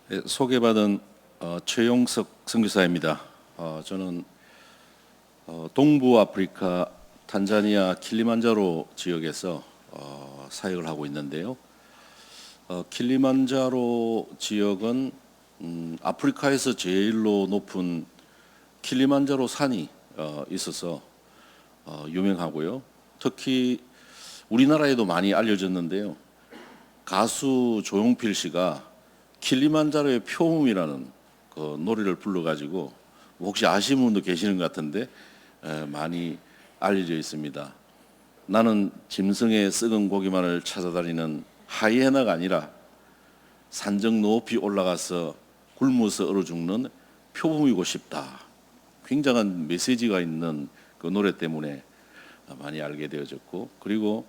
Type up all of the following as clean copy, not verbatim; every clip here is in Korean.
네, 소개받은 최용석 선교사입니다. 저는 동부 아프리카 탄자니아 킬리만자로 지역에서 사역을 하고 있는데요. 킬리만자로 지역은 아프리카에서 제일로 높은 킬리만자로 산이 있어서 유명하고요. 특히 우리나라에도 많이 알려졌는데요. 가수 조용필 씨가 킬리만자로의 표음이라는 그 노래를 불러가지고 혹시 아시는 분도 계시는 것 같은데 많이 알려져 있습니다. 나는 짐승의 썩은 고기만을 찾아다니는 하이에나가 아니라 산정 높이 올라가서 굶어서 얼어 죽는 표범이고 싶다. 굉장한 메시지가 있는 그 노래 때문에 많이 알게 되어졌고, 그리고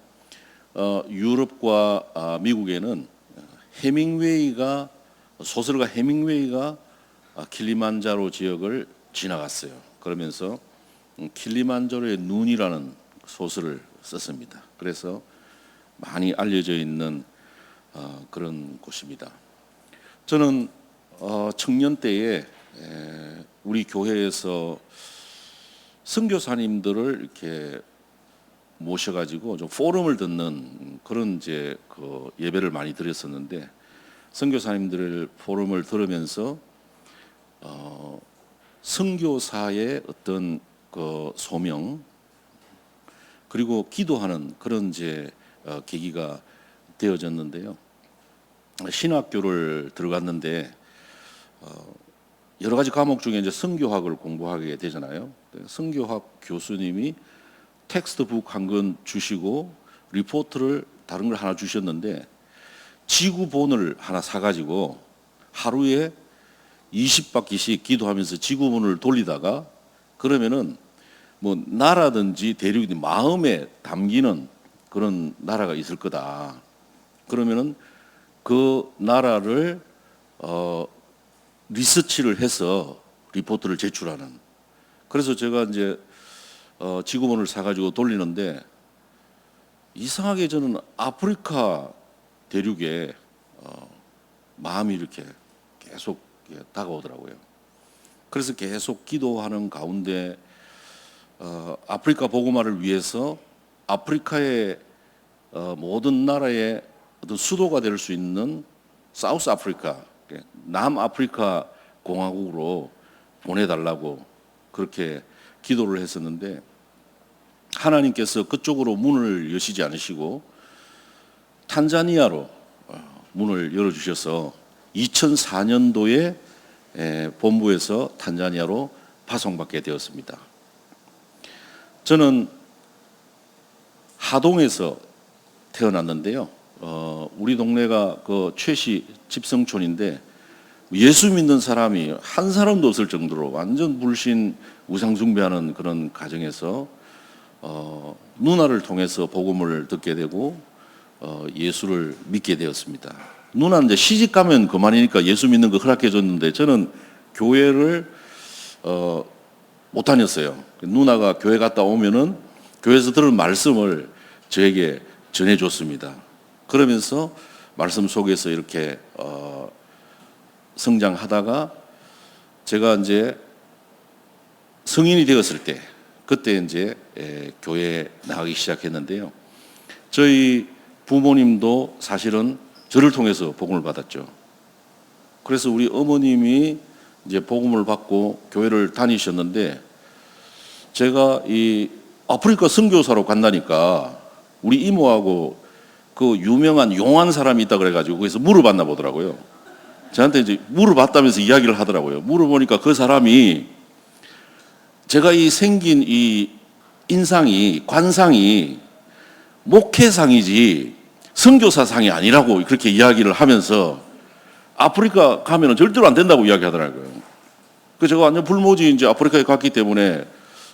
유럽과 미국에는 소설가 해밍웨이가 킬리만자로 지역을 지나갔어요. 그러면서 킬리만자로의 눈이라는 소설을 썼습니다. 그래서 많이 알려져 있는 그런 곳입니다. 저는 청년 때에 우리 교회에서 선교사님들을 이렇게 모셔가지고 좀 포럼을 듣는 그런 이제 그 예배를 많이 드렸었는데, 선교사님들의 포럼을 들으면서 선교사의 어떤 그 소명, 그리고 기도하는 그런 이제 계기가 되어졌는데요. 신학교를 들어갔는데 여러 가지 과목 중에 이제 선교학을 공부하게 되잖아요. 선교학 교수님이 텍스트북 한 권 주시고 리포트를 다른 걸 하나 주셨는데, 지구본을 하나 사가지고 하루에 20바퀴씩 기도하면서 지구본을 돌리다가, 그러면은 뭐 나라든지 대륙이 마음에 담기는 그런 나라가 있을 거다. 그러면은 그 나라를 리서치를 해서 리포트를 제출하는. 그래서 제가 이제 지구본을 사가지고 돌리는데, 이상하게 저는 아프리카 대륙에 마음이 이렇게 계속 다가오더라고요. 그래서 계속 기도하는 가운데 아프리카 복음화를 위해서 아프리카의 모든 나라의 어떤 수도가 될 수 있는 사우스 아프리카, 남아프리카 공화국으로 보내달라고 그렇게 기도를 했었는데, 하나님께서 그쪽으로 문을 여시지 않으시고 탄자니아로 문을 열어주셔서 2004년도에 본부에서 탄자니아로 파송받게 되었습니다. 저는 하동에서 태어났는데요. 우리 동네가 그 최씨 집성촌인데 예수 믿는 사람이 한 사람도 없을 정도로 완전 불신 우상 숭배하는 그런 가정에서 누나를 통해서 복음을 듣게 되고 예수를 믿게 되었습니다. 누나는 이제 시집 가면 그만이니까 예수 믿는 거 허락해 줬는데, 저는 교회를 못 다녔어요. 누나가 교회 갔다 오면은 교회에서 들은 말씀을 저에게 전해 줬습니다. 그러면서 말씀 속에서 이렇게 성장하다가 제가 이제 성인이 되었을 때, 그때 이제 교회에 나가기 시작했는데요. 저희 부모님도 사실은 저를 통해서 복음을 받았죠. 그래서 우리 어머님이 이제 복음을 받고 교회를 다니셨는데, 제가 이 아프리카 선교사로 간다니까 우리 이모하고 그 유명한 용한 사람이 있다 그래가지고 거기서 물어봤나 보더라고요. 저한테 이제 물어봤다면서 이야기를 하더라고요. 물어보니까 그 사람이 제가 이 생긴 이 인상이, 관상이 목회상이지 선교사상이 아니라고 그렇게 이야기를 하면서 아프리카 가면은 절대로 안 된다고 이야기하더라고요. 그 제가 완전 불모지 이제 아프리카에 갔기 때문에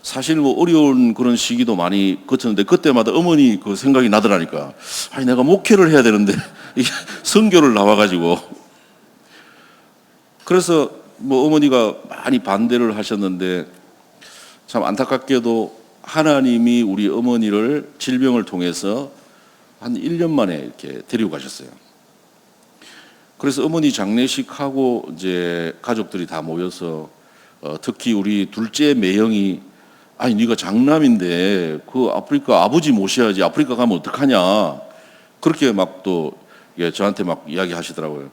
사실 뭐 어려운 그런 시기도 많이 거쳤는데, 그때마다 어머니 그 생각이 나더라니까. 아니 내가 목회를 해야 되는데 선교를 나와가지고. 그래서 뭐 어머니가 많이 반대를 하셨는데, 참 안타깝게도 하나님이 우리 어머니를 질병을 통해서 한 1년 만에 이렇게 데리고 가셨어요. 그래서 어머니 장례식하고 이제 가족들이 다 모여서 특히 우리 둘째 매형이 아니 네가 장남인데 그 아프리카 아버지 모셔야지 아프리카 가면 어떡하냐 그렇게 막 또 저한테 막 이야기하시더라고요.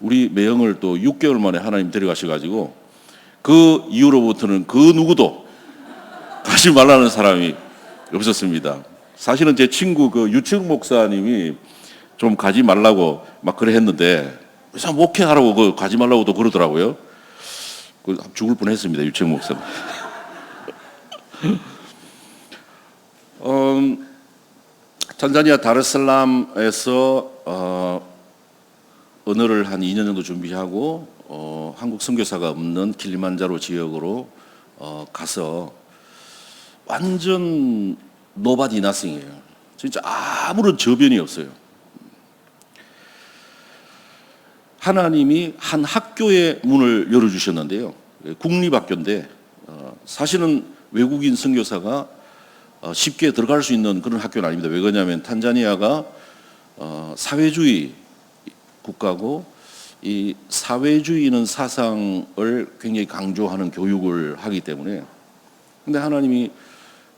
우리 매형을 또 6개월 만에 하나님 데려가셔가지고 그 이후로부터는 그 누구도 가지 말라는 사람이 없었습니다. 사실은 제 친구 그 유채욱 목사님이 좀 가지 말라고 막 그래 했는데 그래서 목회하라고 그 가지 말라고도 그러더라고요. 그 죽을 뻔했습니다. 유채욱 목사님. 탄자니아 다르살람에서 언어를 한 2년 정도 준비하고 한국 선교사가 없는 킬리만자로 지역으로 가서 완전 노바디 나싱이에요. 진짜 아무런 저변이 없어요. 하나님이 한 학교의 문을 열어주셨는데요. 국립학교인데 사실은 외국인 선교사가 쉽게 들어갈 수 있는 그런 학교는 아닙니다. 왜 그러냐면 탄자니아가 사회주의 국가고 이 사회주의는 사상을 굉장히 강조하는 교육을 하기 때문에 근데 하나님이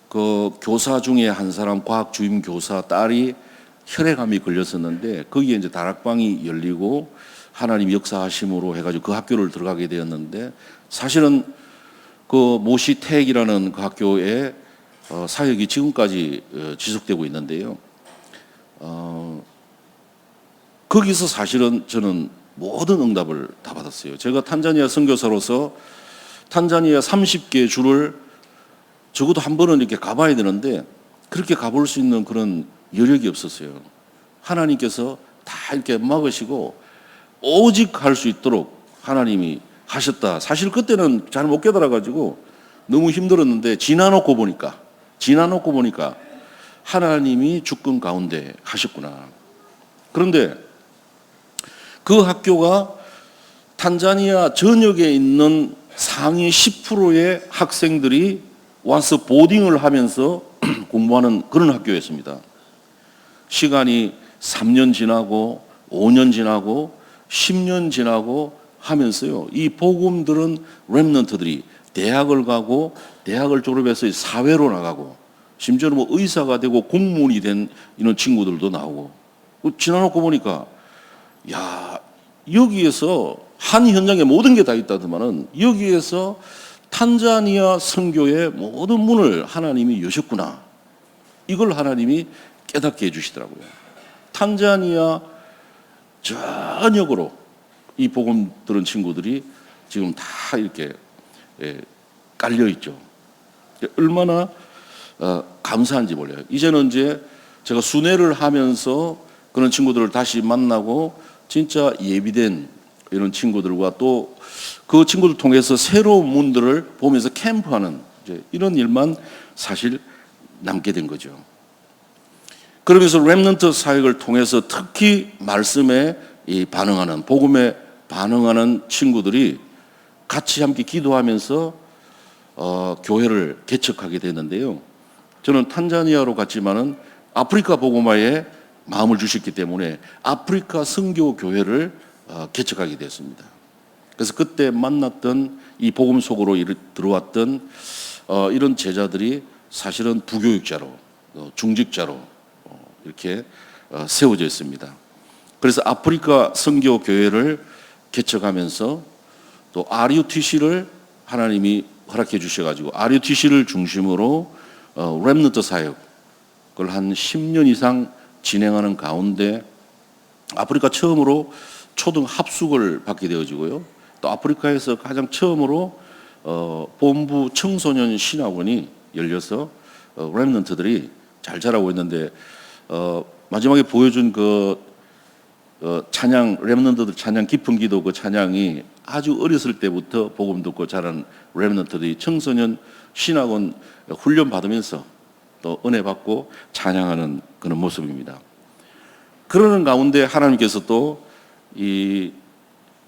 그 교사 중에 한 사람 과학 주임 교사 딸이 혈액암이 걸렸었는데 거기에 이제 다락방이 열리고 하나님 역사하심으로 해가지고 그 학교를 들어가게 되었는데 사실은 그 모시택이라는 그 학교에 사역이 지금까지 지속되고 있는데요. 거기서 사실은 저는 모든 응답을 다 받았어요. 제가 탄자니아 선교사로서 탄자니아 30개 주를 적어도 한 번은 이렇게 가봐야 되는데 그렇게 가볼 수 있는 그런 여력이 없었어요. 하나님께서 다 이렇게 막으시고 오직 갈 수 있도록 하나님이 하셨다. 사실 그때는 잘 못 깨달아가지고 너무 힘들었는데 지나놓고 보니까 하나님이 주권 가운데 하셨구나. 그런데 그 학교가 탄자니아 전역에 있는 상위 10%의 학생들이 와서 보딩을 하면서 공부하는 그런 학교였습니다. 시간이 3년 지나고 5년 지나고 10년 지나고 하면서요. 이 복음들은 렘넌트들이 대학을 가고 대학을 졸업해서 사회로 나가고 심지어는 뭐 의사가 되고 공무원이 된 이런 친구들도 나오고 지나놓고 보니까 야 여기에서 한 현장에 모든 게 다 있다더만은 여기에서 탄자니아 선교의 모든 문을 하나님이 여셨구나. 이걸 하나님이 깨닫게 해주시더라고요. 탄자니아 전역으로 이 복음 들은 친구들이 지금 다 이렇게 깔려 있죠. 얼마나 감사한지 몰라요. 이제는 이제 제가 순회를 하면서 그런 친구들을 다시 만나고 진짜 예비된 이런 친구들과 또 그 친구들 통해서 새로운 문들을 보면서 캠프하는 이제 이런 일만 사실 남게 된 거죠. 그러면서 렘넌트 사역을 통해서 특히 말씀에 반응하는 복음에 반응하는 친구들이 같이 함께 기도하면서 교회를 개척하게 됐는데요. 저는 탄자니아로 갔지만은 아프리카 복음화에 마음을 주셨기 때문에 아프리카 선교 교회를 개척하게 됐습니다. 그래서 그때 만났던 이 복음 속으로 들어왔던 이런 제자들이 사실은 부교육자로 중직자로 이렇게 세워져 있습니다. 그래서 아프리카 선교 교회를 개척하면서 또 RUTC를 하나님이 허락해 주셔가지고 RUTC를 중심으로 렘넌트 사역을 한 10년 이상 진행하는 가운데 아프리카 처음으로 초등 합숙을 받게 되어지고요. 또 아프리카에서 가장 처음으로 본부 청소년 신학원이 열려서 렘넌트들이 잘 자라고 있는데 마지막에 보여준 그 찬양 렘넌트들 찬양 깊은 기도 그 찬양이 아주 어렸을 때부터 복음 듣고 자란 렘넌트들이 청소년 신학원 훈련 받으면서 또 은혜 받고 찬양하는 그런 모습입니다. 그러는 가운데 하나님께서 또 이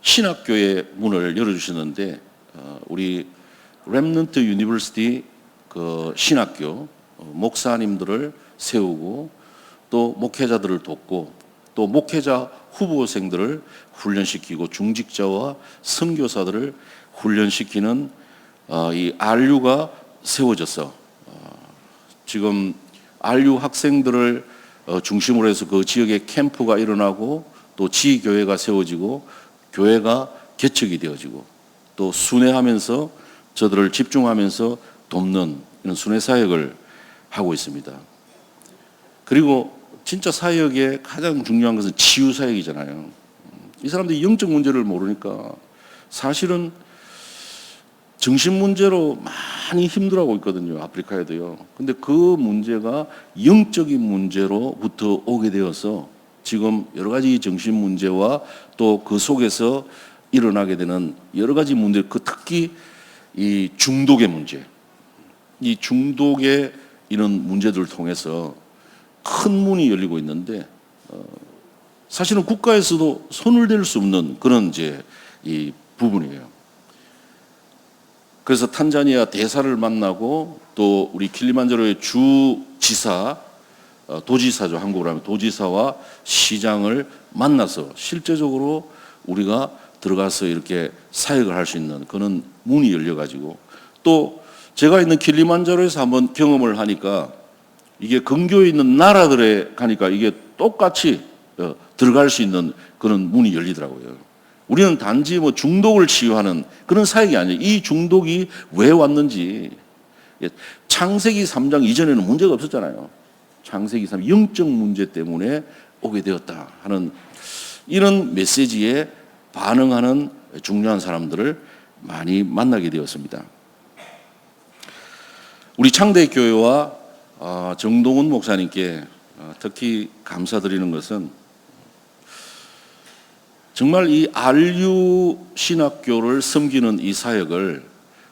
신학교의 문을 열어주시는데 우리 렘넌트 유니버시티 그 신학교 목사님들을 세우고 또 목회자들을 돕고 또 목회자 후보생들을 훈련시키고 중직자와 선교사들을 훈련시키는 이 RU가 세워져서 지금 RU 학생들을 중심으로 해서 그 지역에 캠프가 일어나고 또 지교회가 세워지고 교회가 개척이 되어지고 또 순회하면서 저들을 집중하면서 돕는 이런 순회 사역을 하고 있습니다. 그리고 진짜 사역의 가장 중요한 것은 치유 사역이잖아요. 이 사람들이 영적 문제를 모르니까 사실은 정신 문제로 많이 힘들어하고 있거든요. 아프리카에도요. 근데 그 문제가 영적인 문제로부터 오게 되어서 지금 여러 가지 정신 문제와 또 그 속에서 일어나게 되는 여러 가지 문제, 그 특히 이 중독의 문제, 이 중독의 이런 문제들을 통해서 큰 문이 열리고 있는데 사실은 국가에서도 손을 댈 수 없는 그런 이제 이 부분이에요. 그래서 탄자니아 대사를 만나고 또 우리 킬리만자로의 주지사, 도지사죠. 한국으로 하면 도지사와 시장을 만나서 실제적으로 우리가 들어가서 이렇게 사역을 할 수 있는 그런 문이 열려가지고 또 제가 있는 킬리만자로에서 한번 경험을 하니까 이게 근교에 있는 나라들에 가니까 이게 똑같이 들어갈 수 있는 그런 문이 열리더라고요. 우리는 단지 뭐 중독을 치유하는 그런 사역이 아니에요. 이 중독이 왜 왔는지. 창세기 3장 이전에는 문제가 없었잖아요. 창세기 3 영적 문제 때문에 오게 되었다 하는 이런 메시지에 반응하는 중요한 사람들을 많이 만나게 되었습니다. 우리 창대교회와 정동훈 목사님께 특히 감사드리는 것은 정말 이 RU 신학교를 섬기는 이 사역을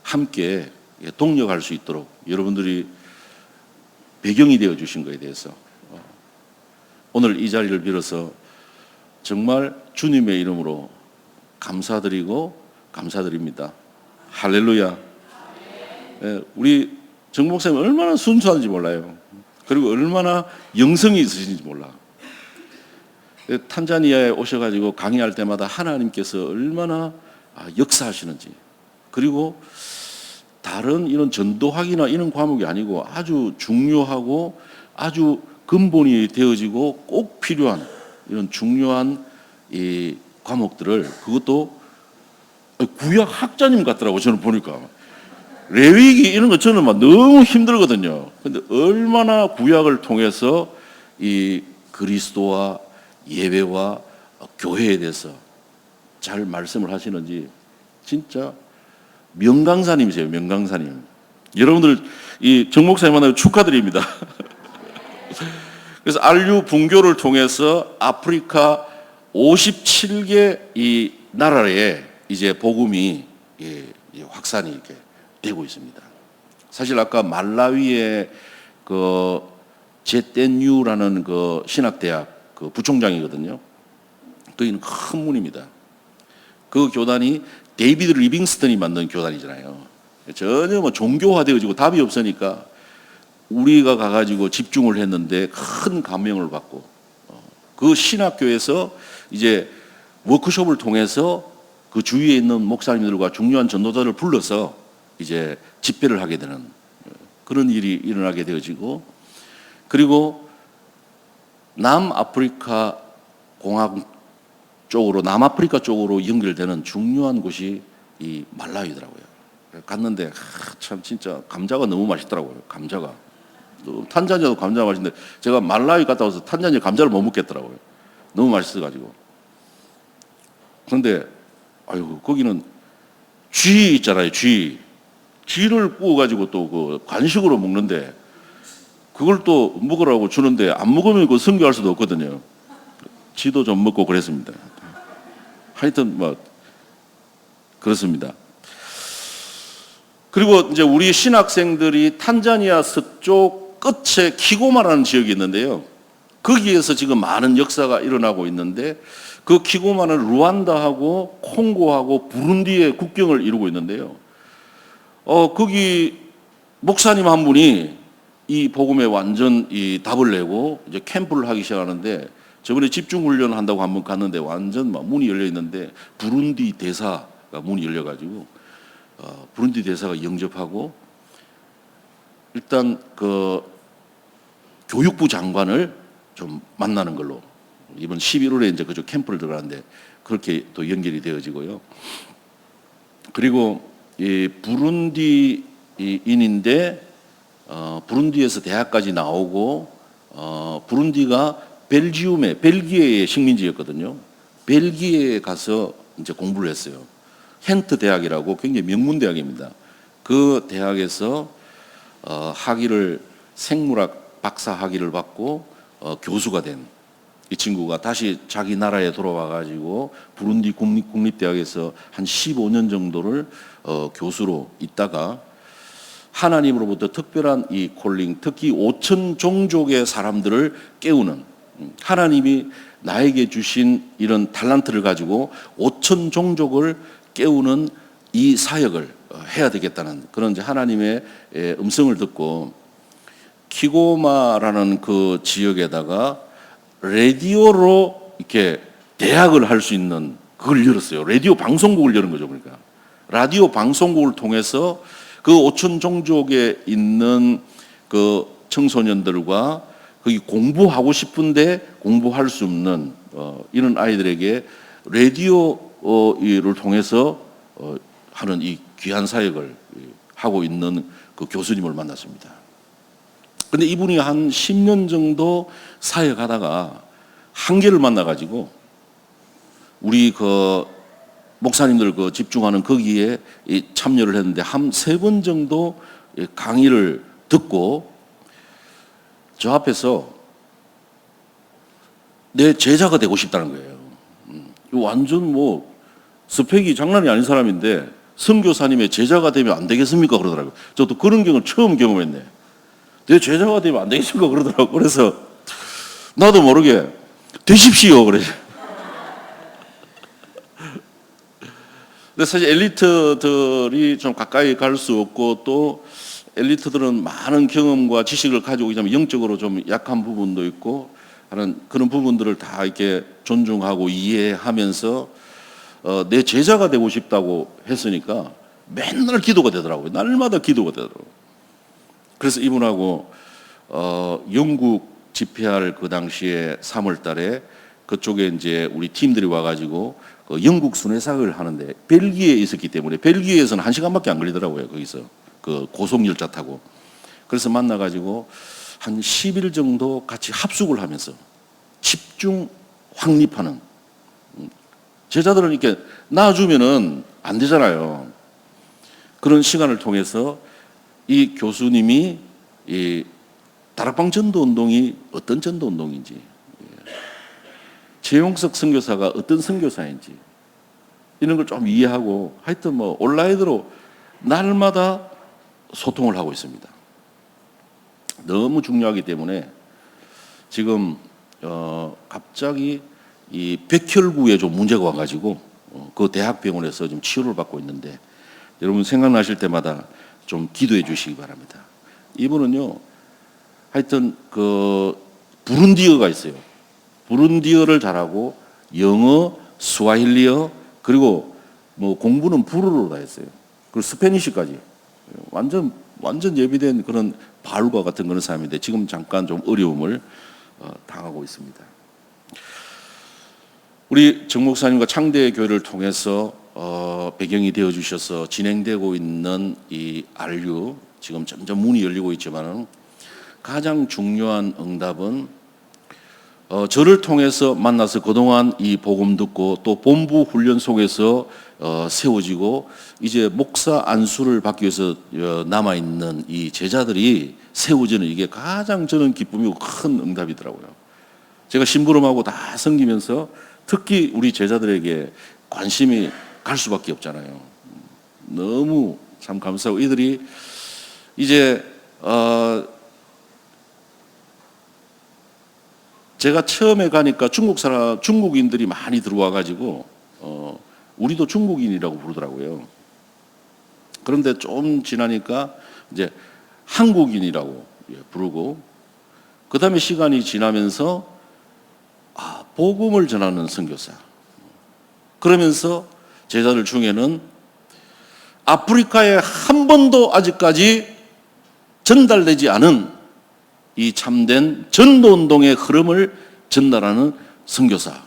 함께 동력할 수 있도록 여러분들이 배경이 되어 주신 것에 대해서 오늘 이 자리를 빌어서 정말 주님의 이름으로 감사드리고 감사드립니다. 할렐루야. 우리 정 목사님 얼마나 순수한지 몰라요. 그리고 얼마나 영성이 있으신지 몰라. 탄자니아에 오셔가지고 강의할 때마다 하나님께서 얼마나 역사하시는지, 그리고 다른 이런 전도학이나 이런 과목이 아니고 아주 중요하고 아주 근본이 되어지고 꼭 필요한 이런 중요한 이 과목들을, 그것도 구약 학자님 같더라고. 저는 보니까 레위기 이런 거 저는 막 너무 힘들거든요. 근데 얼마나 구약을 통해서 이 그리스도와 예배와 교회에 대해서 잘 말씀을 하시는지 진짜 명강사님이세요. 명강사님. 여러분들 이 정 목사님 만나서 축하드립니다. 그래서 RU 분교를 통해서 아프리카 57개 이 나라에 이제 복음이 확산이 이렇게 되고 있습니다. 사실 아까 말라위의 그 제텐유라는 그 신학대학 그 부총장이거든요. 거기는 큰 문입니다. 그 교단이 데이비드 리빙스턴이 만든 교단이잖아요. 전혀 뭐 종교화되어지고 답이 없으니까 우리가 가가지고 집중을 했는데 큰 감명을 받고 그 신학교에서 이제 워크숍을 통해서 그 주위에 있는 목사님들과 중요한 전도자를 불러서 이제 집회를 하게 되는 그런 일이 일어나게 되어지고, 그리고 남아프리카 공화국 쪽으로, 남아프리카 쪽으로 연결되는 중요한 곳이 이 말라위더라고요. 갔는데 참 진짜 감자가 너무 맛있더라고요. 감자가. 탄자니아도 감자가 맛있는데 제가 말라위 갔다 와서 탄자니아 감자를 못 먹겠더라고요. 너무 맛있어가지고. 그런데 아이고 거기는 쥐 있잖아요. 쥐를 구워가지고 또 그 간식으로 먹는데 그걸 또 먹으라고 주는데 안 먹으면 그 선교할 수도 없거든요. 쥐도 좀 먹고 그랬습니다. 하여튼 뭐 그렇습니다. 그리고 이제 우리 신학생들이 탄자니아 서쪽 끝에 키고마라는 지역이 있는데요. 거기에서 지금 많은 역사가 일어나고 있는데 그 키고마는 루안다하고 콩고하고 부룬디의 국경을 이루고 있는데요. 거기 목사님 한 분이 이 복음에 완전 이 답을 내고 이제 캠프를 하기 시작하는데 저번에 집중훈련 한다고 한번 갔는데 완전 막 문이 열려 있는데 부룬디 대사가 문이 열려가지고 부룬디 대사가 영접하고 일단 그 교육부 장관을 좀 만나는 걸로 이번 11월에 이제 그쪽 캠프를 들어가는데 그렇게 또 연결이 되어지고요. 그리고 이 부룬디인인데 부룬디에서 대학까지 나오고 부룬디가 벨기에의 식민지였거든요. 벨기에에 가서 이제 공부를 했어요. 헨트 대학이라고 굉장히 명문 대학입니다. 그 대학에서 학위를 생물학 박사 학위를 받고 교수가 된 이 친구가 다시 자기 나라에 돌아와 가지고 부룬디 국립대학에서 한 15년 정도를 교수로 있다가 하나님으로부터 특별한 이 콜링, 특히 5천 종족의 사람들을 깨우는, 하나님이 나에게 주신 이런 달란트를 가지고 5천 종족을 깨우는 이 사역을 해야 되겠다는 그런 이제 하나님의 음성을 듣고 키고마라는 그 지역에다가 라디오로 이렇게 대학을 할 수 있는 그걸 열었어요. 라디오 방송국을 여는 거죠. 그러니까 라디오 방송국을 통해서 그 5천 종족에 있는 그 청소년들과 거기 공부하고 싶은데 공부할 수 없는 이런 아이들에게 라디오를 통해서 하는 이 귀한 사역을 하고 있는 그 교수님을 만났습니다. 근데 이분이 한 10년 정도 사역하다가 한계를 만나가지고 우리 그 목사님들 그 집중하는 거기에 참여를 했는데 한 3번 정도 강의를 듣고 저 앞에서 내 제자가 되고 싶다는 거예요. 완전 뭐 스펙이 장난이 아닌 사람인데 선교사님의 제자가 되면 안 되겠습니까? 그러더라고요. 저도 그런 경우를 처음 경험했네. 내 제자가 되면 안 되겠습니까? 그러더라고요. 그래서 나도 모르게 되십시오. 그래. 근데 사실 엘리트들이 좀 가까이 갈 수 없고 또 엘리트들은 많은 경험과 지식을 가지고 있지만 영적으로 좀 약한 부분도 있고 하는 그런 부분들을 다 이렇게 존중하고 이해하면서 내 제자가 되고 싶다고 했으니까 맨날 기도가 되더라고요. 날마다 기도가 되더라고요. 그래서 이분하고 영국 집회할 그 당시에 3월 달에 그쪽에 이제 우리 팀들이 와가지고 그 영국 순회사를 하는데 벨기에에 있었기 때문에 벨기에에서는 1시간밖에 안 걸리더라고요. 거기서 그 고속열차 타고. 그래서 만나가지고 한 10일 정도 같이 합숙을 하면서 집중 확립하는, 제자들은 이렇게 놔주면은 안 되잖아요. 그런 시간을 통해서 이 교수님이 이 다락방 전도 운동이 어떤 전도 운동인지, 최용석 선교사가 어떤 선교사인지 이런 걸 좀 이해하고 하여튼 뭐 온라인으로 날마다 소통을 하고 있습니다. 너무 중요하기 때문에 지금 갑자기 이 백혈구에 좀 문제가 와가지고 그 대학병원에서 좀 치료를 받고 있는데 여러분 생각나실 때마다 좀 기도해 주시기 바랍니다. 이분은요, 하여튼 그 부룬디어가 있어요. 부룬디어를 잘하고 영어, 스와힐리어 그리고 뭐 공부는 불어로 다 했어요. 그리고 스페니쉬까지 완전 예비된 그런 바울과 같은 그런 사람인데 지금 잠깐 좀 어려움을 당하고 있습니다. 우리 정 목사님과 창대 교회를 통해서 배경이 되어 주셔서 진행되고 있는 이 RU 지금 점점 문이 열리고 있지만은 가장 중요한 응답은 저를 통해서 만나서 그동안 이 복음 듣고 또 본부 훈련 속에서 세워지고 이제 목사 안수를 받기 위해서 남아있는 이 제자들이 세워지는 이게 가장 저는 기쁨이고 큰 응답이더라고요. 제가 심부름하고 다 섬기면서 특히 우리 제자들에게 관심이 갈 수밖에 없잖아요. 너무 참 감사하고 이들이 이제 제가 처음에 가니까 중국인들이 많이 들어와 가지고 우리도 중국인이라고 부르더라고요. 그런데 좀 지나니까 이제 한국인이라고 부르고 그다음에 시간이 지나면서 복음을 전하는 선교사. 그러면서 제자들 중에는 아프리카에 한 번도 아직까지 전달되지 않은 이 참된 전도운동의 흐름을 전달하는 선교사.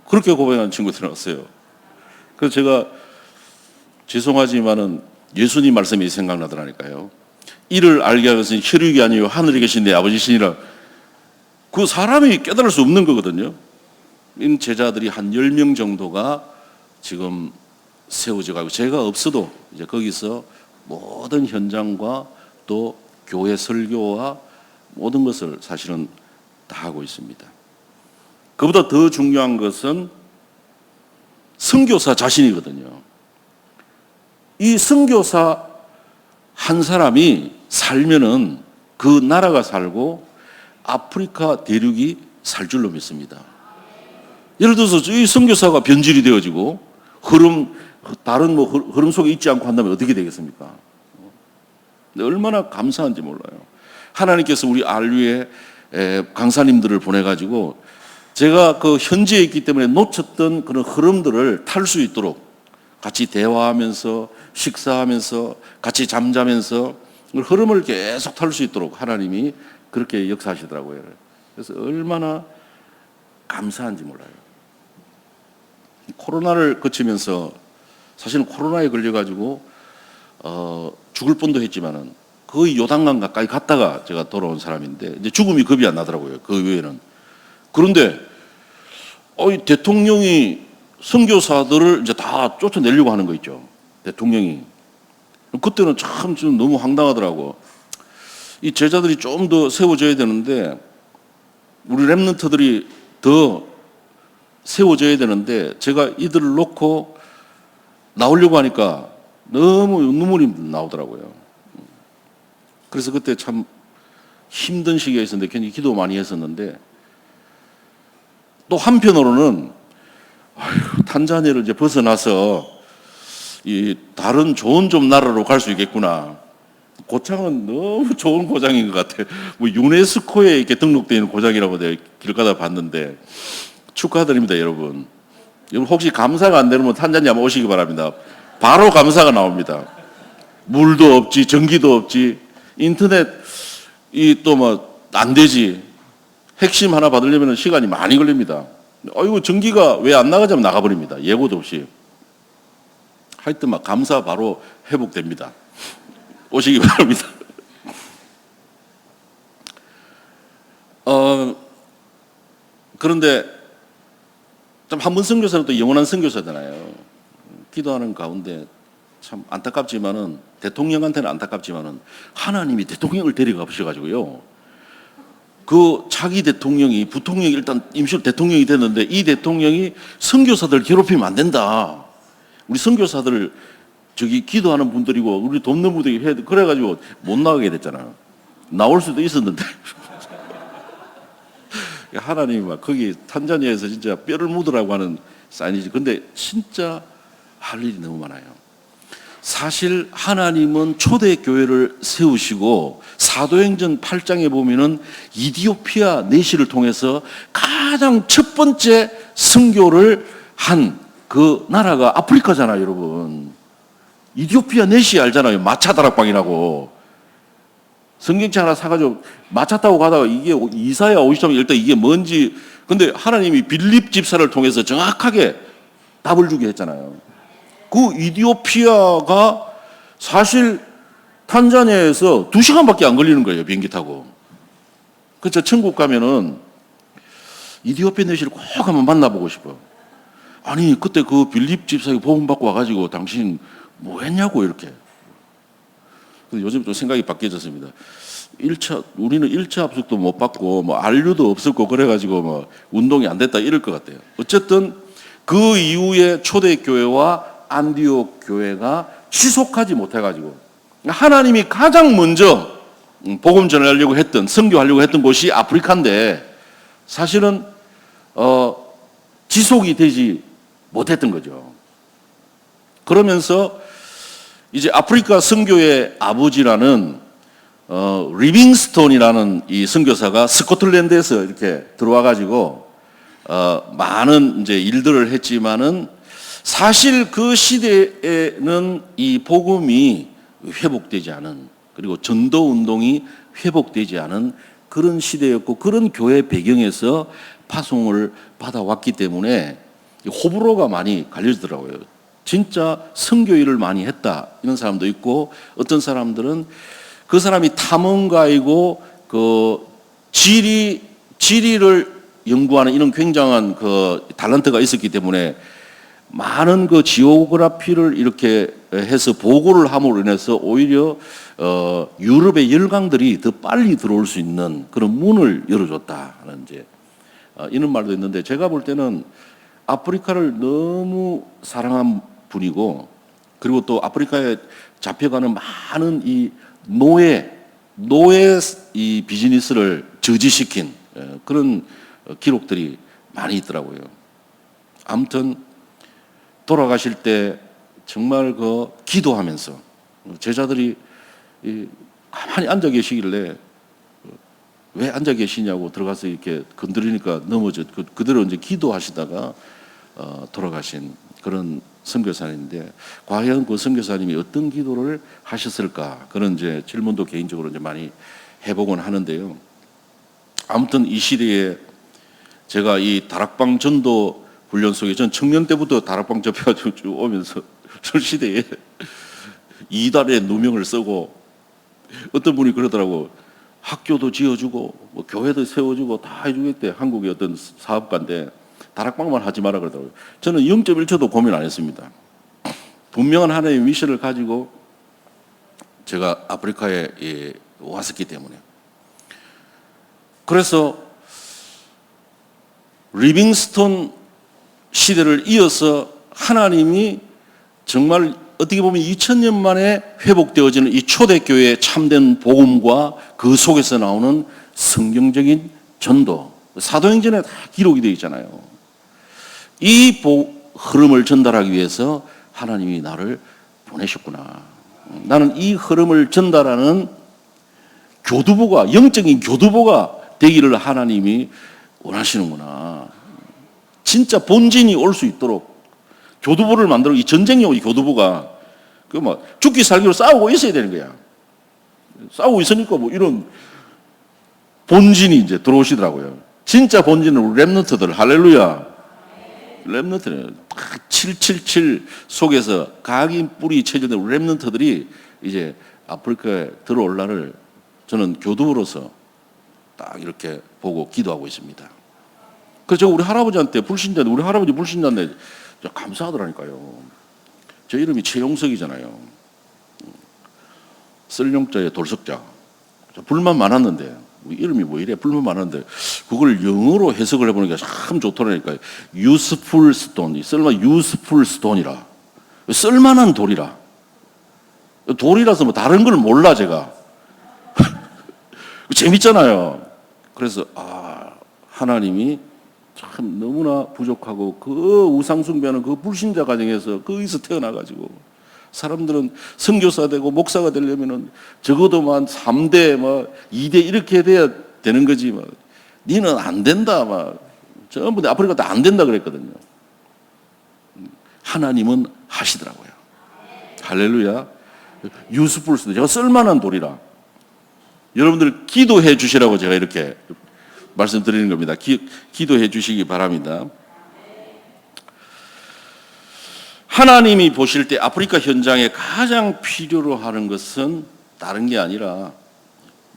그렇게 고백하는 친구들이 왔어요. 그래서 제가 죄송하지만은 예수님 말씀이 생각나더라니까요. 이를 알게 하여서 혈육이 아니요 하늘에 계신 내 아버지시니라. 그 사람이 깨달을 수 없는 거거든요. 이 제자들이 한 10명 정도가 지금 세워져 가고, 제가 없어도 이제 거기서 모든 현장과 또 교회 설교와 모든 것을 사실은 다 하고 있습니다. 그보다 더 중요한 것은 선교사 자신이거든요. 이 선교사 한 사람이 살면은 그 나라가 살고 아프리카 대륙이 살 줄로 믿습니다. 예를 들어서 이 선교사가 변질이 되어지고 다른 흐름 속에 있지 않고 한다면 어떻게 되겠습니까? 얼마나 감사한지 몰라요. 하나님께서 우리 알류의 강사님들을 보내가지고 제가 그 현지에 있기 때문에 놓쳤던 그런 흐름들을 탈 수 있도록 같이 대화하면서 식사하면서 같이 잠자면서 흐름을 계속 탈 수 있도록 하나님이 그렇게 역사하시더라고요. 그래서 얼마나 감사한지 몰라요. 코로나를 거치면서 사실은 코로나에 걸려가지고 죽을 뻔도 했지만은 거의 요단강 가까이 갔다가 제가 돌아온 사람인데 이제 죽음이 겁이 안 나더라고요. 그 외에는. 그런데 대통령이 선교사들을 이제 다 쫓아내려고 하는 거 있죠. 대통령이. 그때는 참 좀 너무 황당하더라고. 이 제자들이 좀 더 세워져야 되는데 우리 렘넌트들이 더 세워져야 되는데 제가 이들을 놓고 나오려고 하니까 너무 눈물이 나오더라고요. 그래서 그때 참 힘든 시기가 있었는데 괜히 기도 많이 했었는데, 또 한편으로는 탄자니아를 이제 벗어나서 이 다른 좋은 좀 나라로 갈 수 있겠구나. 고창은 너무 좋은 고장인 것 같아요. 뭐 유네스코에 이렇게 등록되어 있는 고장이라고 내가 길 가다 봤는데 축하드립니다, 여러분. 여러분 혹시 감사가 안 되면 탄자니아 한번 오시기 바랍니다. 바로 감사가 나옵니다. 물도 없지, 전기도 없지, 인터넷 또 뭐 안 되지. 핵심 하나 받으려면 시간이 많이 걸립니다. 이거 전기가 왜 안 나가자면 나가버립니다. 예고도 없이. 하여튼 막 감사 바로 회복됩니다. 오시기 바랍니다. 그런데 참 한 번 선교사는 또 영원한 선교사잖아요. 기도하는 가운데 참 안타깝지만은, 대통령한테는 안타깝지만은 하나님이 대통령을 데려가 보셔가지고요. 그 자기 대통령이 부통령이 일단 임시로 대통령이 됐는데 이 대통령이 선교사들 괴롭히면 안 된다. 우리 선교사들 저기 기도하는 분들이고 우리 돕는 분들이 해야 돼. 그래가지고 못 나가게 됐잖아요. 나올 수도 있었는데 하나님이 막 거기 탄자니아에서 진짜 뼈를 묻으라고 하는 사인이지. 근데 진짜 할 일이 너무 많아요. 사실 하나님은 초대교회를 세우시고 사도행전 8장에 보면은 이디오피아 내시를 통해서 가장 첫 번째 선교를 한 그 나라가 아프리카잖아요, 여러분. 이디오피아 내시 알잖아요. 마차 다락방이라고. 성경책 하나 사가지고 마차 타고 가다가 이게 이사야 53장 일단 이게 뭔지, 근데 하나님이 빌립 집사를 통해서 정확하게 답을 주게 했잖아요. 그 이디오피아가 사실 탄자니아에서 2시간밖에 안 걸리는 거예요, 비행기 타고. 그래서 천국 가면은 이디오피아 내시를 꼭 한번 만나보고 싶어요. 아니 그때 그 빌립 집사가 복음 받고 와가지고 당신 뭐 했냐고 이렇게. 요즘 좀 생각이 바뀌어졌습니다. 우리는 1차 합숙도 못 받고 뭐 안류도 없었고 그래가지고 뭐 운동이 안 됐다 이럴 것 같아요. 어쨌든 그 이후에 초대교회와 안디옥 교회가 지속하지 못해가지고 하나님이 가장 먼저 복음 전하려고 했던, 선교하려고 했던 곳이 아프리카인데 사실은 지속이 되지 못했던 거죠. 그러면서 이제 아프리카 선교의 아버지라는 리빙스톤이라는 이 선교사가 스코틀랜드에서 이렇게 들어와 가지고 많은 이제 일들을 했지만은 사실 그 시대에는 이 복음이 회복되지 않은, 그리고 전도 운동이 회복되지 않은 그런 시대였고, 그런 교회 배경에서 파송을 받아왔기 때문에 호불호가 많이 갈려지더라고요. 진짜 선교 일을 많이 했다 이런 사람도 있고, 어떤 사람들은 그 사람이 탐험가이고 그 지리를 연구하는 이런 굉장한 그 탤런트가 있었기 때문에 많은 그 지오그라피를 이렇게 해서 보고를 함으로 인해서 오히려 유럽의 열강들이 더 빨리 들어올 수 있는 그런 문을 열어줬다 하는 이제 이런 말도 있는데, 제가 볼 때는 아프리카를 너무 사랑한 분이고, 그리고 또 아프리카에 잡혀가는 많은 이 노예 이 비즈니스를 저지시킨 그런 기록들이 많이 있더라고요. 아무튼 돌아가실 때 정말 그 기도하면서, 제자들이 가만히 앉아 계시길래 왜 앉아 계시냐고 들어가서 이렇게 건드리니까 넘어져 그대로 이제 기도하시다가 돌아가신 그런 선교사님인데, 과연 그 선교사님이 어떤 기도를 하셨을까, 그런 이제 질문도 개인적으로 이제 많이 해보곤 하는데요. 아무튼 이 시대에 제가 이 다락방 전도 훈련 속에, 전 청년 때부터 다락방 접해가지고 쭉 오면서 저 시대에 이달의 누명을 쓰고, 어떤 분이 그러더라고, 학교도 지어주고 뭐 교회도 세워주고 다 해주겠대, 한국의 어떤 사업가인데 다락방만 하지 마라 그러더라고요. 저는 0.1초도 고민 안 했습니다. 분명한 하나의 미션을 가지고 제가 아프리카에 왔었기 때문에. 그래서 리빙스톤 시대를 이어서 하나님이 정말 어떻게 보면 2000년 만에 회복되어지는 이 초대교회의 참된 복음과 그 속에서 나오는 성경적인 전도, 사도행전에 다 기록이 되어 있잖아요. 이 흐름을 전달하기 위해서 하나님이 나를 보내셨구나. 나는 이 흐름을 전달하는 교두보가, 영적인 교두보가 되기를 하나님이 원하시는구나. 진짜 본진이 올 수 있도록 교두보를 만들어, 이 전쟁용 이 교두보가 그 막 죽기 살기로 싸우고 있어야 되는 거야. 싸우고 있으니까 뭐 이런 본진이 이제 들어오시더라고요. 진짜 본진은 우리 랩런트들, 할렐루야. 랩런트는 777 속에서 각인 뿌리 체질된 랩런트들이 이제 아프리카에 들어올 날을 저는 교두보로서 딱 이렇게 보고 기도하고 있습니다. 그래서 제가 우리 할아버지한테 불신자인데, 우리 할아버지 불신자인데 감사하더라니까요. 제 이름이 최용석이잖아요. 쓸용자에 돌석자. 불만 많았는데, 우리 이름이 뭐 이래 불만 많았는데, 그걸 영어로 해석을 해보니까 참 좋더라니까요. useful stone, useful stone이라. 쓸만한 돌이라. 돌이라서 뭐 다른 걸 몰라 제가. 재밌잖아요. 그래서 하나님이 참 너무나 부족하고, 그 우상숭배하는 그 불신자 가정에서 거기서 태어나가지고, 사람들은 선교사 되고 목사가 되려면은 적어도 만 3대, 막 2대 이렇게 돼야 되는 거지. 막 니는 안 된다. 막 전부 다 아프리카 다 안 된다 그랬거든요. 하나님은 하시더라고요. 할렐루야. 유스풀스, 제가 쓸만한 돌이라. 여러분들 기도해 주시라고 제가 이렇게 말씀드리는 겁니다. 기도해 주시기 바랍니다. 하나님이 보실 때 아프리카 현장에 가장 필요로 하는 것은 다른 게 아니라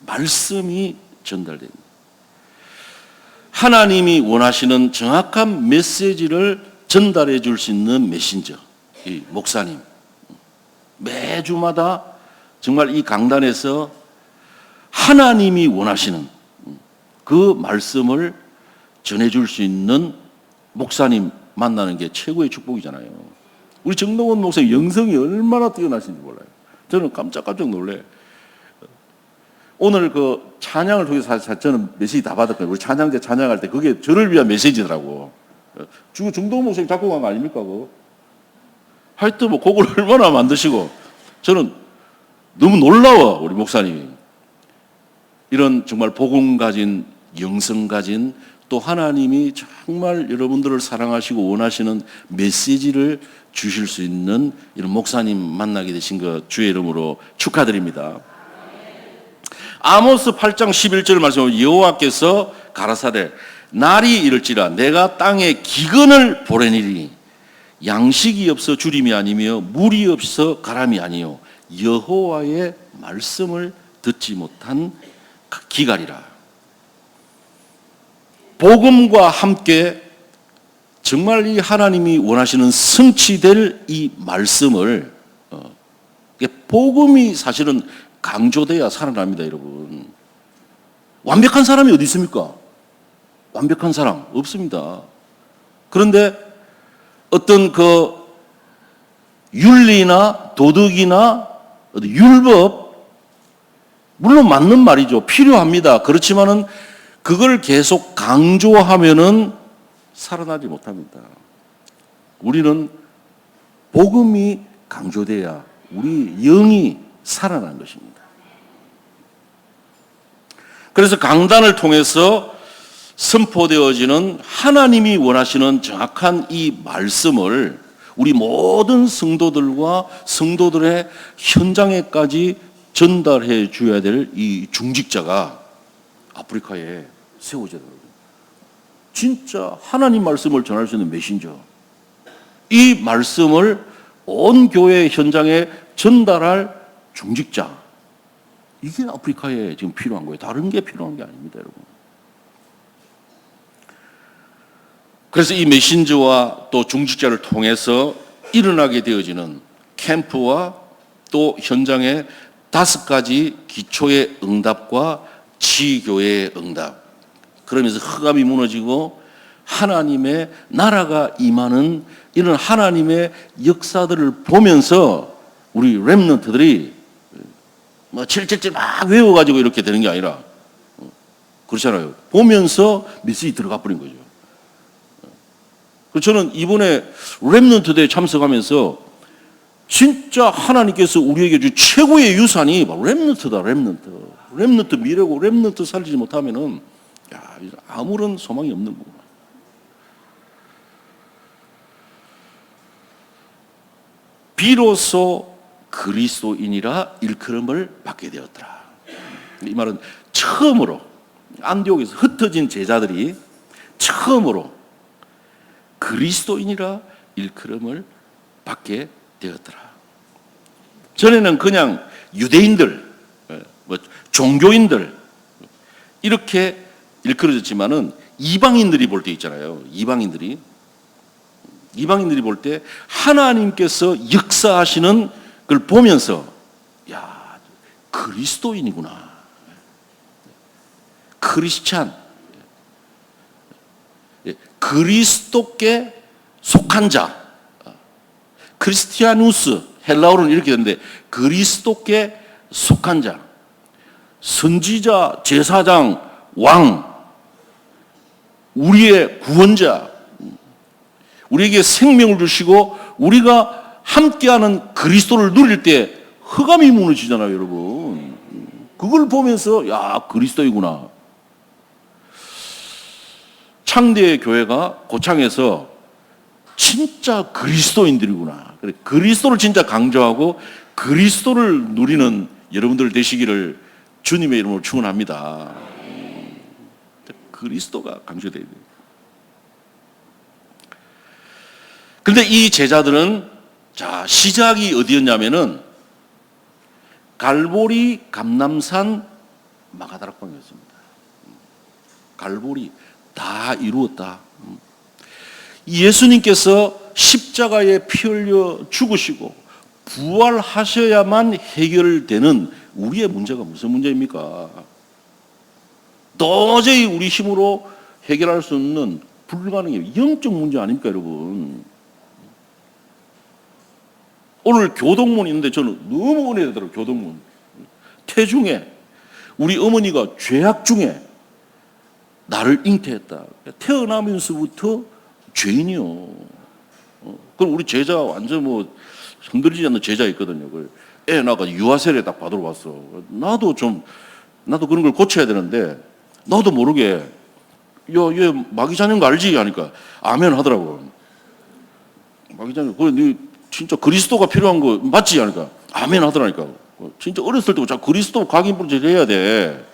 말씀이 전달됩니다. 하나님이 원하시는 정확한 메시지를 전달해 줄 수 있는 메신저, 이 목사님. 매주마다 정말 이 강단에서 하나님이 원하시는 그 말씀을 전해줄 수 있는 목사님 만나는 게 최고의 축복이잖아요. 우리 정동원 목사님 영성이 얼마나 뛰어나신지 몰라요. 저는 깜짝깜짝 놀래. 오늘 그 찬양을 통해서 저는 메시지 다 받았거든요. 우리 찬양제 찬양할 때 그게 저를 위한 메시지더라고. 정동원 목사님 작곡한 거 아닙니까? 그거? 하여튼 뭐 곡을 얼마나 만드시고, 저는 너무 놀라워. 우리 목사님이 이런 정말 복음 가진, 영성 가진 또 하나님이 정말 여러분들을 사랑하시고 원하시는 메시지를 주실 수 있는 이런 목사님 만나게 되신 것 주의 이름으로 축하드립니다. 아모스 8장 11절 말씀, 여호와께서 가라사대 날이 이를지라 내가 땅에 기근을 보내리니 양식이 없어 주림이 아니며 물이 없어 가람이 아니요 여호와의 말씀을 듣지 못한 기갈이라. 복음과 함께 정말 이 하나님이 원하시는 성취될 이 말씀을 복음이 사실은 강조돼야 살아납니다, 여러분. 완벽한 사람이 어디 있습니까? 완벽한 사람 없습니다. 그런데 어떤 그 윤리나 도덕이나 율법, 물론 맞는 말이죠. 필요합니다. 그렇지만은 그걸 계속 강조하면은 살아나지 못합니다. 우리는 복음이 강조돼야 우리 영이 살아난 것입니다. 그래서 강단을 통해서 선포되어지는 하나님이 원하시는 정확한 이 말씀을 우리 모든 성도들과 성도들의 현장에까지 전달해 줘야 될 이 중직자가 아프리카에 세워져야 됩니다. 진짜 하나님 말씀을 전할 수 있는 메신저, 이 말씀을 온 교회 현장에 전달할 중직자, 이게 아프리카에 지금 필요한 거예요. 다른 게 필요한 게 아닙니다, 여러분. 그래서 이 메신저와 또 중직자를 통해서 일어나게 되어지는 캠프와 또 현장의 5가지 기초의 응답과 지교의 응답, 그러면서 흑암이 무너지고 하나님의 나라가 임하는 이런 하나님의 역사들을 보면서 우리 렘넌트들이 뭐 칠칠칠 막 외워가지고 이렇게 되는 게 아니라, 그렇잖아요. 보면서 메시지 들어가 버린 거죠. 그래서 저는 이번에 렘넌트 대회 참석하면서 진짜 하나님께서 우리에게 준 최고의 유산이 렘넌트다, 렘넌트. 렘넌트 미래고 렘넌트 살리지 못하면은 아무런 소망이 없는 거구나. 비로소 그리스도인이라 일컬음을 받게 되었더라. 이 말은 처음으로 안디옥에서 흩어진 제자들이 처음으로 그리스도인이라 일컬음을 받게 되었더라. 전에는 그냥 유대인들, 종교인들 이렇게 일컬어졌지만은 이방인들이 볼 때 있잖아요. 이방인들이 볼 때 하나님께서 역사하시는 걸 보면서 야, 그리스도인이구나. 크리스찬, 그리스도께 속한 자, 크리스티아누스, 헬라어로는 이렇게 되는데 그리스도께 속한 자, 선지자, 제사장, 왕, 우리의 구원자, 우리에게 생명을 주시고 우리가 함께하는 그리스도를 누릴 때 흑암이 무너지잖아요, 여러분. 그걸 보면서 야, 그리스도이구나. 창대 교회가 고창에서 진짜 그리스도인들이구나. 그리스도를 진짜 강조하고 그리스도를 누리는 여러분들 되시기를 주님의 이름으로 축원합니다. 그리스도가 강조돼야 돼요. 그런데 이 제자들은 자, 시작이 어디였냐면은 갈보리 감람산 마가다락방이었습니다. 갈보리 다 이루었다. 예수님께서 십자가에 피 흘려 죽으시고 부활하셔야만 해결되는 우리의 문제가 무슨 문제입니까? 도저히 우리 힘으로 해결할 수 없는 불가능해요. 영적 문제 아닙니까, 여러분? 오늘 교동문 있는데 저는 너무 은혜되더라고요. 교동문. 태중에 우리 어머니가 죄악 중에 나를 잉태했다. 태어나면서부터 죄인이요. 그럼 우리 제자 완전 뭐 흔들리지 않는 제자 있거든요. 애 낳아가 유아세례 딱 받으러 왔어. 나도 그런 걸 고쳐야 되는데 나도 모르게 얘 마귀자녀인 거 알지? 하니까 아멘 하더라고. 마귀자녀, 그래, 네 진짜 그리스도가 필요한 거 맞지? 하니까 아멘 하더라니까. 진짜 어렸을 때부터 그리스도 각인부를 해야 돼.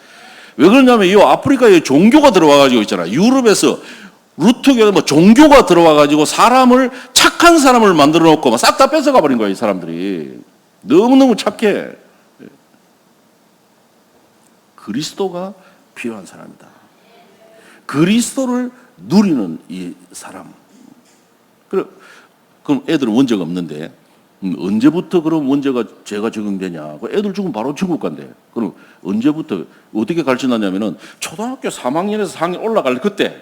왜 그러냐면 이 아프리카에 종교가 들어와가지고 있잖아. 유럽에서 루트교에 뭐 종교가 들어와가지고 사람을 착한 사람을 만들어 놓고 싹 다 뺏어가 버린 거야, 이 사람들이. 너무너무 착해. 그리스도가 필요한 사람이다. 그리스도를 누리는 이 사람. 그럼 애들은 원죄가 없는데 언제부터 그럼 원죄가 죄가 적용되냐? 애들 죽으면 바로 천국 간대. 그럼 언제부터 어떻게 가르쳐놨냐면은 초등학교 3학년에서 4학년 올라갈 그때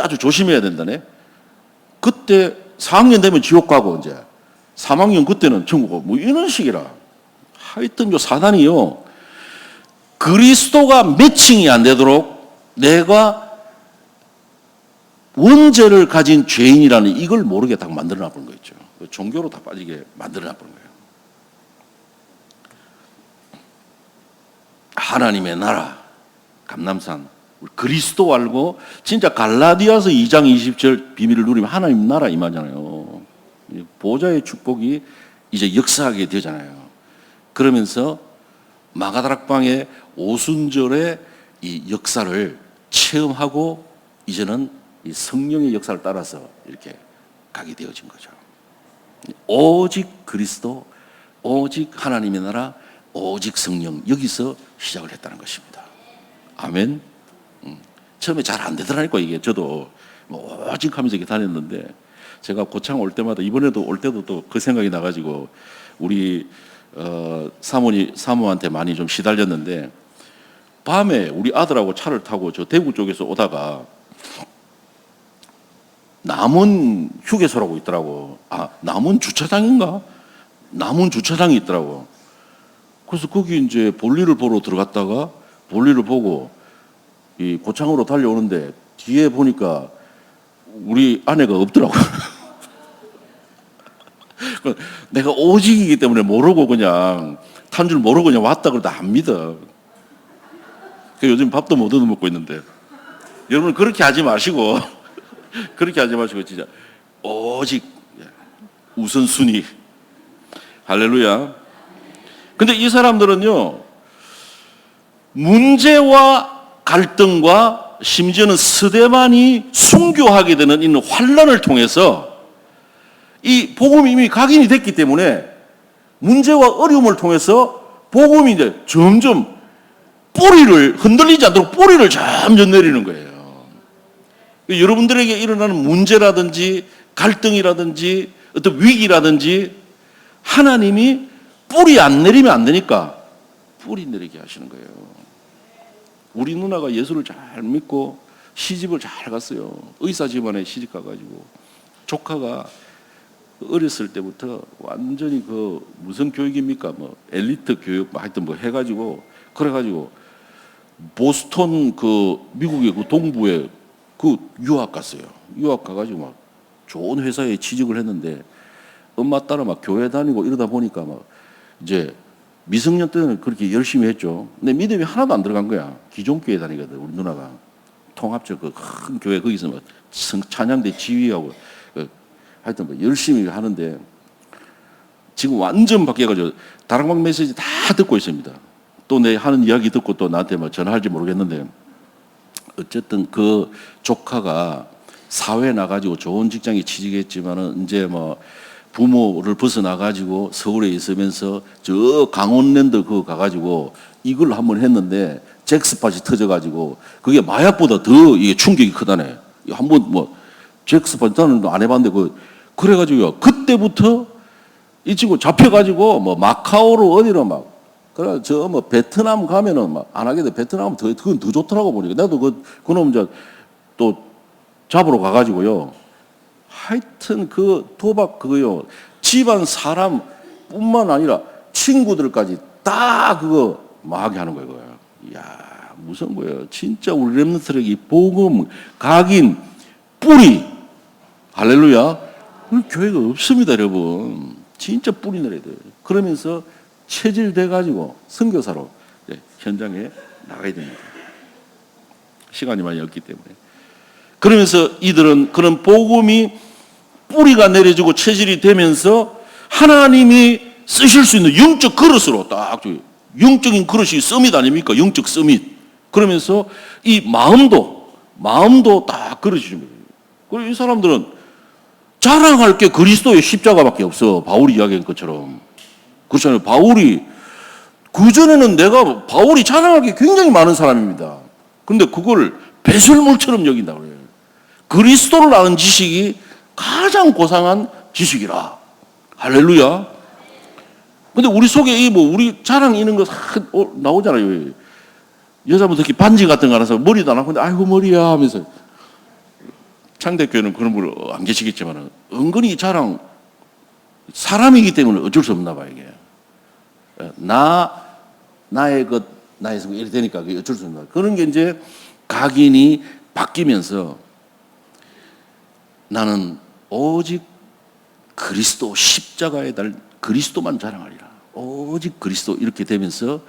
아주 조심해야 된다네. 그때 4학년 되면 지옥 가고 이제 3학년 그때는 천국 가고 뭐 이런 식이라. 하여튼 요 사단이요. 그리스도가 매칭이 안 되도록 내가 원죄를 가진 죄인이라는 이걸 모르게 딱 만들어 놔버린 거 있죠. 종교로 다 빠지게 만들어 놔버린 거예요. 하나님의 나라, 감람산, 그리스도 알고 진짜 갈라디아서 2장 20절 비밀을 누리면 하나님 나라 임하잖아요. 보좌의 축복이 이제 역사하게 되잖아요. 그러면서 마가다락방의 오순절의 이 역사를 체험하고 이제는 이 성령의 역사를 따라서 이렇게 가게 되어진 거죠. 오직 그리스도, 오직 하나님의 나라, 오직 성령, 여기서 시작을 했다는 것입니다. 아멘. 처음에 잘 안 되더라니까 이게. 저도 뭐 오직 하면서 이렇게 다녔는데 제가 고창 올 때마다 이번에도 올 때도 또 그 생각이 나가지고 우리 사모한테 많이 좀 시달렸는데 밤에 우리 아들하고 차를 타고 저 대구 쪽에서 오다가 남원 휴게소라고 있더라고. 남원 주차장인가? 남원 주차장이 있더라고. 그래서 거기 이제 볼일을 보러 들어갔다가 볼일을 보고 이 고창으로 달려오는데 뒤에 보니까 우리 아내가 없더라고. 내가 오직이기 때문에 모르고 그냥 탄 줄 모르고 그냥 왔다 그러다 안 믿어. 요즘 밥도 못 얻어 먹고 있는데 여러분 그렇게 하지 마시고 그렇게 하지 마시고 진짜 오직 우선순위. 할렐루야. 근데 이 사람들은요 문제와 갈등과 심지어는 스데반이 순교하게 되는 이 환란을 통해서 이 복음이 이미 각인이 됐기 때문에 문제와 어려움을 통해서 복음이 이제 점점 뿌리를 흔들리지 않도록 뿌리를 점점 내리는 거예요. 여러분들에게 일어나는 문제라든지 갈등이라든지 어떤 위기라든지 하나님이 뿌리 안 내리면 안 되니까 뿌리 내리게 하시는 거예요. 우리 누나가 예수를 잘 믿고 시집을 잘 갔어요. 의사 집안에 시집 가가지고 조카가 어렸을 때부터 완전히 그 무슨 교육입니까? 뭐 엘리트 교육 하여튼 뭐 해가지고 그래가지고 보스턴 그 미국의 그 동부에 그 유학 갔어요. 유학 가가지고 막 좋은 회사에 취직을 했는데 엄마 따라 막 교회 다니고 이러다 보니까 막 이제 미성년 때는 그렇게 열심히 했죠. 근데 믿음이 하나도 안 들어간 거야. 기존 교회 다니거든 우리 누나가. 통합적 그 큰 교회 거기서 막 찬양대 지휘하고 하여튼 뭐 열심히 하는데 지금 완전 바뀌어가지고 다락방 메시지 다 듣고 있습니다. 또 내 하는 이야기 듣고 또 나한테 뭐 전화할지 모르겠는데 어쨌든 그 조카가 사회에 나가지고 좋은 직장에 취직했지만은 이제 뭐 부모를 벗어나가지고 서울에 있으면서 저 강원랜드 그거 가가지고 이걸 한번 했는데 잭스팟이 터져가지고 그게 마약보다 더 이게 충격이 크다네. 한번 뭐 잭스팟 저는 안 해봤는데 그래가지고요. 그때부터 이 친구 잡혀가지고 뭐 마카오로 어디로 막 그래 저 뭐 베트남 가면은 막 안 하게 돼. 베트남은 그건 더 좋더라고 보니까 나도 그놈 또 잡으러 가가지고요. 하여튼 그 도박 그거요. 집안 사람뿐만 아니라 친구들까지 다 그거 막 하는 거예요. 이야 무슨 거예요. 진짜 우리 렘넌트에게 복음 각인 뿌리 할렐루야. 교회가 없습니다 여러분. 진짜 뿌리 내려야 돼요. 그러면서 체질돼가지고 선교사로 현장에 나가야 됩니다. 시간이 많이 없기 때문에. 그러면서 이들은 그런 복음이 뿌리가 내려지고 체질이 되면서 하나님이 쓰실 수 있는 영적 그릇으로 딱, 영적인 그릇이 서밋 아닙니까? 영적 서밋. 그러면서 이 마음도 딱 그릇이 줍니다. 그리고 이 사람들은 자랑할 게 그리스도의 십자가밖에 없어. 바울이 이야기한 것처럼. 그렇잖아요. 그전에는 바울이 자랑할 게 굉장히 많은 사람입니다. 근데 그걸 배설물처럼 여긴다 그래요. 그리스도를 아는 지식이 가장 고상한 지식이라. 할렐루야. 근데 우리 속에 우리 자랑 이런 거 나오잖아요. 여자분 특히 반지 같은 거 알아서 머리도 안 하고, 근데 아이고 머리야 하면서. 창대교회는 그런 분 안 계시겠지만 은근히 자랑, 사람이기 때문에 어쩔 수 없나 봐요, 이게. 나의 이렇게 되니까 그게 어쩔 수 없나 봐요. 그런 게 이제 각인이 바뀌면서 나는 오직 그리스도 십자가의 달 그리스도만 자랑하리라. 오직 그리스도 이렇게 되면서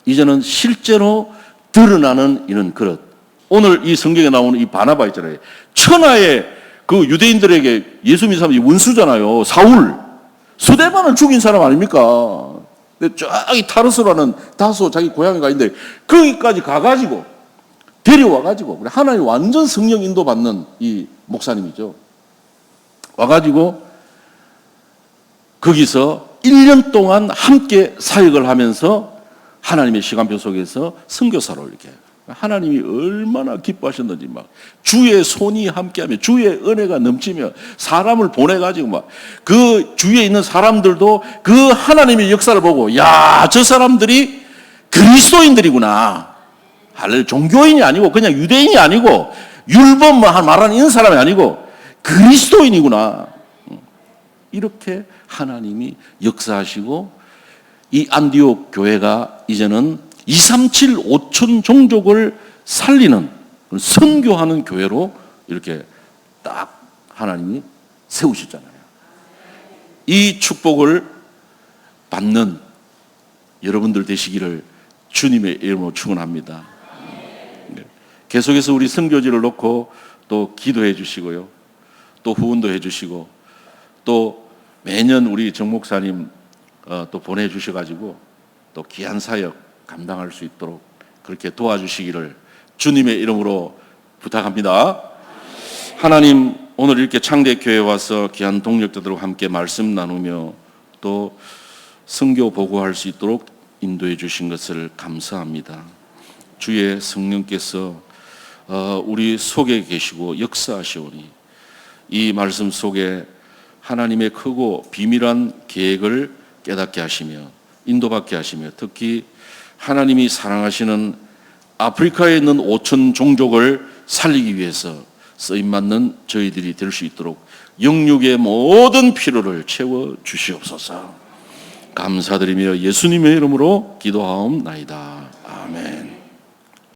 이제는 실제로 드러나는 이런 그릇. 오늘 이 성경에 나오는 이 바나바 있잖아요. 천하의 그 유대인들에게 예수 믿는 사람이 원수잖아요. 사울. 스데반을 죽인 사람 아닙니까? 근데 저기 타르스라는 다소 자기 고향가 있는데 거기까지 가가지고 데려와가지고 하나님 완전 성령 인도받는 이 목사님이죠. 와가지고 거기서 1년 동안 함께 사역을 하면서 하나님의 시간표 속에서 선교사로 이렇게 하나님이 얼마나 기뻐하셨는지 막 주의 손이 함께하며 주의 은혜가 넘치며 사람을 보내가지고 막 그 주위에 있는 사람들도 그 하나님의 역사를 보고 야, 저 사람들이 그리스도인들이구나. 할렐루야. 종교인이 아니고 그냥 유대인이 아니고 율법 말하는 이런 사람이 아니고 그리스도인이구나. 이렇게 하나님이 역사하시고 이 안디옥 교회가 이제는 237 5천 종족을 살리는 선교하는 교회로 이렇게 딱 하나님이 세우셨잖아요. 이 축복을 받는 여러분들 되시기를 주님의 이름으로 축원합니다. 계속해서 우리 선교지를 놓고 또 기도해 주시고요. 또 후원도 해 주시고 또 매년 우리 정 목사님 또 보내주셔가지고 또 귀한 사역 감당할 수 있도록 그렇게 도와주시기를 주님의 이름으로 부탁합니다. 하나님, 오늘 이렇게 창대교회에 와서 귀한 동력자들과 함께 말씀 나누며 또 선교 보고할 수 있도록 인도해 주신 것을 감사합니다. 주의 성령께서 우리 속에 계시고 역사하시오니 이 말씀 속에 하나님의 크고 비밀한 계획을 깨닫게 하시며 인도받게 하시며 특히 하나님이 사랑하시는 아프리카에 있는 5천 종족을 살리기 위해서 쓰임받는 저희들이 될 수 있도록 영육의 모든 필요를 채워 주시옵소서. 감사드리며 예수님의 이름으로 기도하옵나이다.